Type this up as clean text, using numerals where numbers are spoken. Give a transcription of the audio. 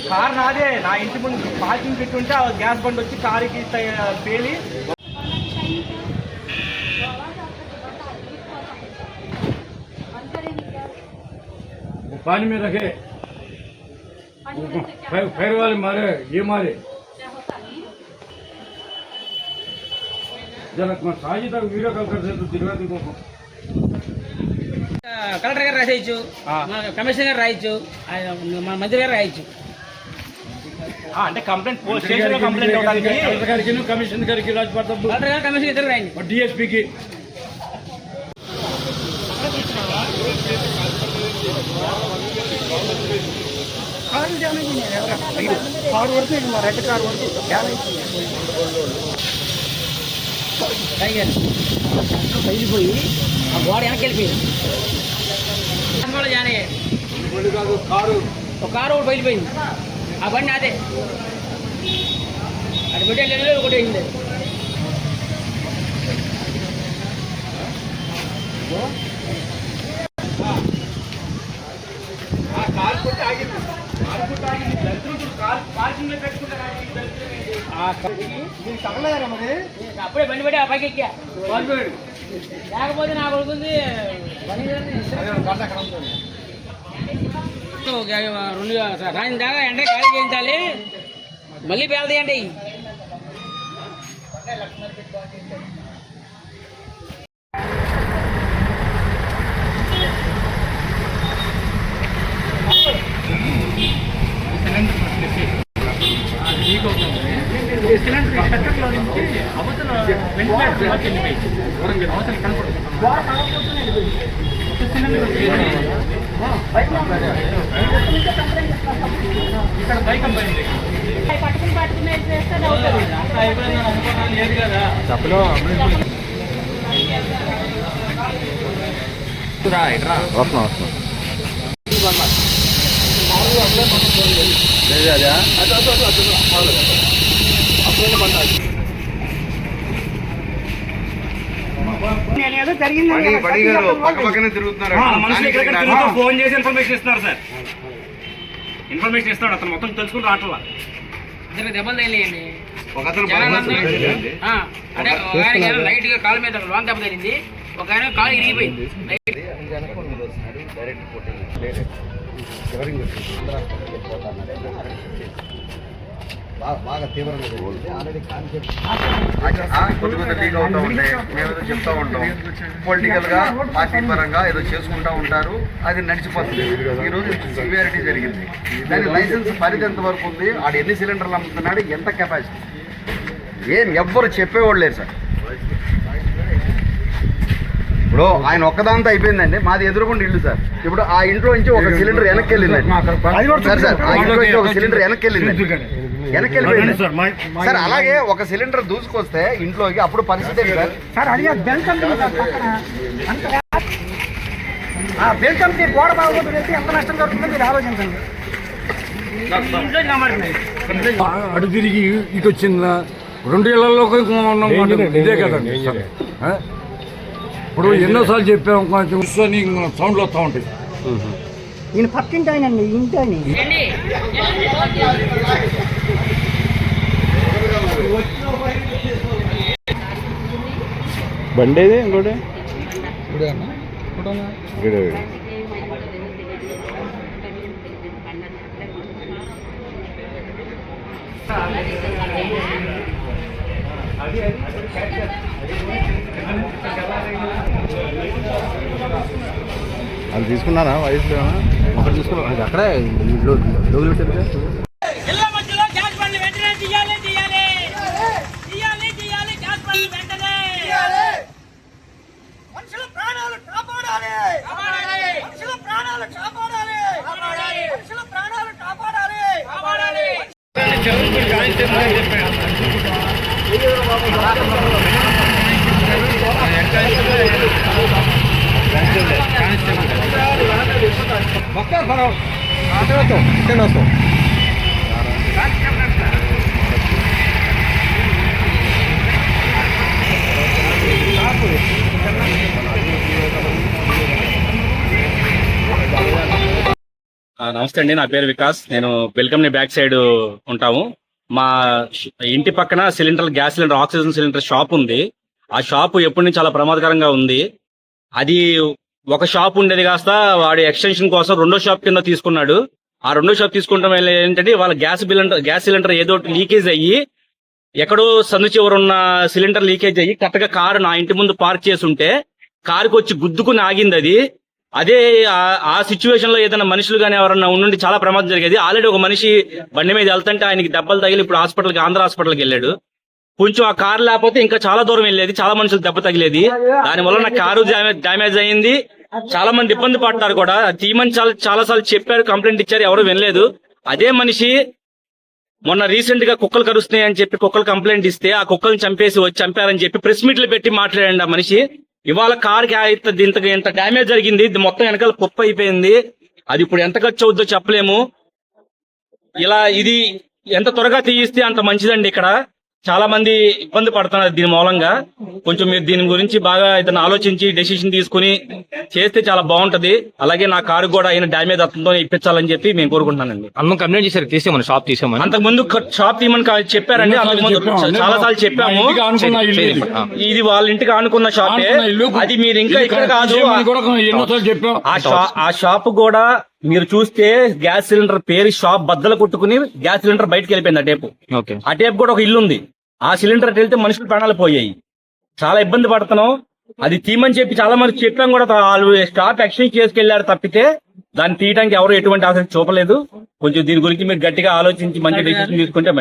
Car నాదే, నా ఇంటి ముందు పార్కింగ్ పెట్టుంటే ఆ గ్యాస్ బండ్ వచ్చి కారుకి పేలి पानी में रखे फैर वाले मारे ये मारे जरा साजी तक वीडियो कॉल कर दे तो दिलवा देखो కలెక్టర్ గారు రాసేయచ్చు, కమిషనర్ గారు రాయొచ్చు, మంత్రి గారు రాయొచ్చు. అంటే కంప్లైంట్ స్టేషన్లో కంప్లైంట్ అవడానికి కలెక్టర్ గారికి కమిషనర్ గారికి రాజపడతాం, కలెక్టర్ గారు కమిషనర్ ఇద్దరు రాయండి, డిఎస్పీకి కారు వరకు రెడ్ కారు వరకు వెళ్ళిపోయి ఆ గోడ వెనక్కి వెళ్ళిపోయింది. జానే ఒక కారు ఒకటి బయలుపోయింది, ఆ బండి అదే అది పెట్టే ఒకటి అయింది. అప్పుడే బండి పెట్టి ఆ పైకి ఎక్కా, లేకపోతే నాకు కొడుకుంది సాయం దాకా ఎండ ఖాళీ చేయించాలి, మళ్ళీ పేలతాయండి. ఫోన్ చేసి ఇన్ఫర్మేషన్ ఇస్తున్నారు సార్, ఇన్ఫర్మేషన్ ఇస్తున్నాడు అతను మొత్తం తెలుసుకుని రావట్లా. దెబ్బలు తగిలియండి, లైట్ గా కాలు మీద లాంగ్ దెబ్బ తగిలింది, ఒక ఆయన కాలు ఇరిగిపోయింది. బాగా తీవ్రంగా కొద్ది కొద్ది లీక్ అవుతూ ఉంటాయి. మేమేదో చెప్తా ఉంటాం, పొలిటికల్ గా పార్టీ పరంగా ఏదో చేసుకుంటా ఉంటారు, అది నడిచిపోతుంది. ఈ రోజు సివియారిటీ జరిగింది. దాని లైసెన్స్ పరిధి ఎంత వరకు ఉంది, ఆడు ఎన్ని సిలిండర్లు అమ్ముతున్నాడు, ఎంత కెపాసిటీ, ఏం ఎవ్వరు చెప్పేవాళ్ళు లేరు సార్. ఇప్పుడు ఆయన ఒక్కదాంతో అయిపోయిందండి, మాది ఎదురుకుండా ఇల్లు సార్. ఇప్పుడు ఆ ఇంట్లో నుంచి ఒక సిలిండర్ వెనక్కి వెళ్ళిందండి సార్, ఆ ఇంట్లో నుంచి ఒక సిలిండర్ వెనక్కి వెళ్ళింది సార్. అలాగే ఒక సిలిండర్ దూసుకొస్తే ఇంట్లోకి అప్పుడు పరిస్థితి ఏంటి సార్? గోడ బాగోతుంది, ఎంత నష్టం జరుగుతుందో మీరు ఆలోచించండి. అటు తిరిగి ఇటు వచ్చిందా 2 ఏళ్లలోకి ఇదే కదండి. ఇప్పుడు ఎన్నోసార్లు చెప్పాము, కొంచెం సౌండ్లు వస్తూ ఉంటాయి. ఈయన పక్కింటి ఆయనండి, ఇంటి ఆయన బండేది ఇంకోటి అది తీసుకున్నారా వయసులో ఒకటి తీసుకున్నా, అది అక్కడే లోగులు నమస్తే అండి, నా పేరు వికాస్. నేను వెల్కమ్ బ్యాక్ సైడ్ ఉంటాము. మా ఇంటి పక్కన gas cylinder, oxygen cylinder shop ఉంది. ఆ షాప్ ఎప్పటి నుంచి చాలా ప్రమాదకరంగా ఉంది. అది ఒక షాప్ ఉండేది కాస్త వాడి ఎక్స్టెన్షన్ కోసం రెండో షాప్ కింద తీసుకున్నాడు. ఆ రెండో షాప్ తీసుకుంటాం వల్ల ఏంటంటే వాళ్ళ గ్యాస్ సిలిండర్ ఏదో లీకేజ్ అయ్యి ఎక్కడో సందు చివరు ఉన్న సిలిండర్ లీకేజ్ అయ్యి కరెక్ట్గా కారు నా ఇంటి ముందు పార్క్ చేసి ఉంటే కారుకి వచ్చి గుద్దుకుని ఆగింది అది. అదే ఆ సిచ్యువేషన్ లో ఏదైనా మనుషులు కానీ ఎవరన్నా ఉండి చాలా ప్రమాదం జరిగేది. ఆల్రెడీ ఒక మనిషి బండి మీద వెళ్తుంటే ఆయనకి దెబ్బలు తగిలి ఇప్పుడు ఆంధ్ర హాస్పిటల్కి వెళ్ళాడు. కొంచెం ఆ కారు లేకపోతే ఇంకా చాలా దూరం వెళ్ళేది, చాలా మనుషులు దెబ్బ తగిలేది. దానివల్ల నా కారు డ్యామేజ్ అయింది. చాలా మంది ఇబ్బంది పడతారు కూడా. తీమని చాలా సార్లు చెప్పారు, కంప్లైంట్ ఇచ్చారు, ఎవరు వినలేదు. అదే మనిషి మొన్న రీసెంట్ గా కుక్కలు కరుస్తున్నాయి అని చెప్పి కుక్కలు కంప్లైంట్ ఇస్తే ఆ కుక్కలను చంపారని చెప్పి ప్రెస్ మీట్లు పెట్టి మాట్లాడండి ఆ మనిషి. ఇవాళ కారుకి ఇంత డ్యామేజ్ జరిగింది, ఇది మొత్తం వెనకాల కుప్ప అయిపోయింది. అది ఇప్పుడు ఎంత ఖర్చు అవుద్దో చెప్పలేము. ఇది ఎంత త్వరగా తీయిస్తే అంత మంచిదండి. ఇక్కడ చాలా మంది ఇబ్బంది పడుతున్నారు దీని మూలంగా. కొంచెం మీరు దీని గురించి బాగా ఏదైనా ఆలోచించి డెసిషన్ తీసుకుని చేస్తే చాలా బాగుంటది. అలాగే నా కారు కూడా అయిన డ్యామేజ్ అతనితో ఇప్పించాలని చెప్పి మేము కోరుకుంటున్నానండి. అమ్మ కంప్లైంట్ చేశారు, తీసేమని షాప్ తీసేమని. అంతకు ముందు షాప్ తీయమని చెప్పారండి. అంతకుముందు చాలా సార్లు చెప్పాము. ఇది వాళ్ళ ఇంటికి ఆనుకున్న షాపే. అది మీరు ఇంకా ఇక్కడ కాదు, ఆ షాప్ కూడా మీరు చూస్తే గ్యాస్ సిలిండర్ పేరు షాప్ బద్దలు కొట్టుకుని గ్యాస్ సిలిండర్ బయటకు వెళ్ళిపోయింది. ఆ టేపు కూడా ఒక ఇల్లు ఉంది. ఆ సిలిండర్ వెళ్తే మనుషులు ప్రాణాలు పోయాయి. చాలా ఇబ్బంది పడుతున్నాం. అది తీయమని చెప్పి చాలా మంది చెప్పాం కూడా. వాళ్ళు స్టాప్ ఎక్స్చేంజ్ చేసుకెళ్లారు తప్పితే దాన్ని తీయడానికి ఎవరు ఎటువంటి ఆసక్తి చూపలేదు. కొంచెం దీని గురించి మీరు గట్టిగా ఆలోచించి మంచి డెసిషన్ తీసుకుంటే